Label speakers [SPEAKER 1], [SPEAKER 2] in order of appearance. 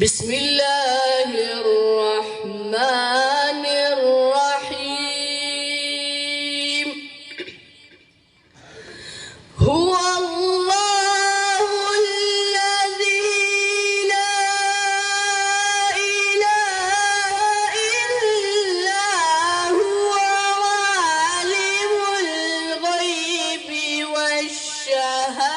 [SPEAKER 1] بسم الله الرحمن الرحيم. هو الله الذي لا إله إلا هو عالم الغيب والشهادة